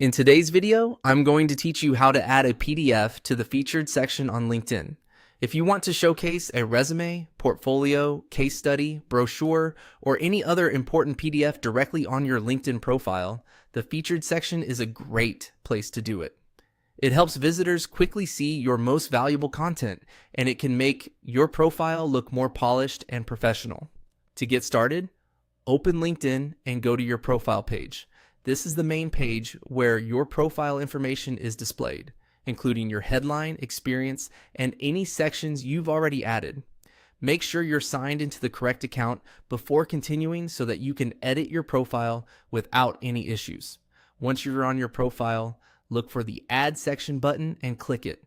In today's video, I'm going to teach you how to add a PDF to the featured section on LinkedIn. If you want to showcase a resume, portfolio, case study, brochure, or any other important PDF directly on your LinkedIn profile, the featured section is a great place to do it. It helps visitors quickly see your most valuable content, and it can make your profile look more polished and professional. To get started, open LinkedIn and go to your profile page. This is the main page where your profile information is displayed, including your headline, experience, and any sections you've already added. Make sure you're signed into the correct account before continuing so that you can edit your profile without any issues. Once you're on your profile, look for the Add section button and click it.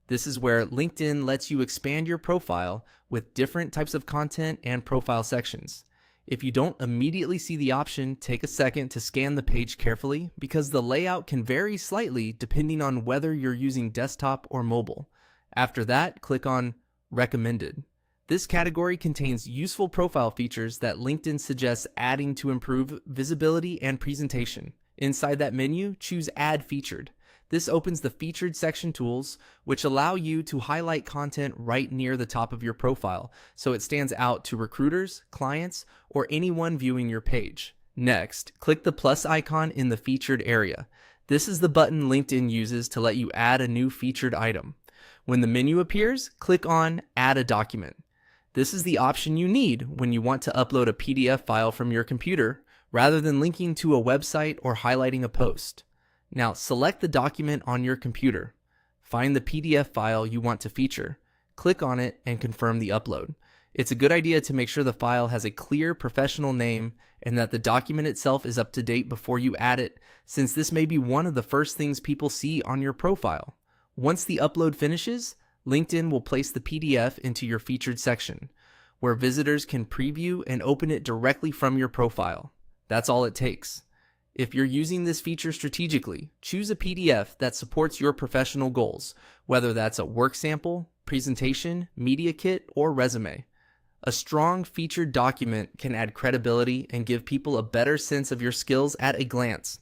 This is where LinkedIn lets you expand your profile with different types of content and profile sections. If you don't immediately see the option, take a second to scan the page carefully because the layout can vary slightly depending on whether you're using desktop or mobile. After that, click on Recommended. This category contains useful profile features that LinkedIn suggests adding to improve visibility and presentation. Inside that menu, choose Add Featured. This opens the featured section tools, which allow you to highlight content right near the top of your profile, so it stands out to recruiters, clients, or anyone viewing your page. Next, click the plus icon in the featured area. This is the button LinkedIn uses to let you add a new featured item. When the menu appears, click on Add a Document. This is the option you need when you want to upload a PDF file from your computer, rather than linking to a website or highlighting a post. Now select the document on your computer. Find the PDF file you want to feature. Click on it and confirm the upload. It's a good idea to make sure the file has a clear professional name and that the document itself is up to date before you add it, since this may be one of the first things people see on your profile. Once the upload finishes, LinkedIn will place the PDF into your featured section, where visitors can preview and open it directly from your profile. That's all it takes. If you're using this feature strategically, choose a PDF that supports your professional goals, whether that's a work sample, presentation, media kit, or resume. A strong featured document can add credibility and give people a better sense of your skills at a glance.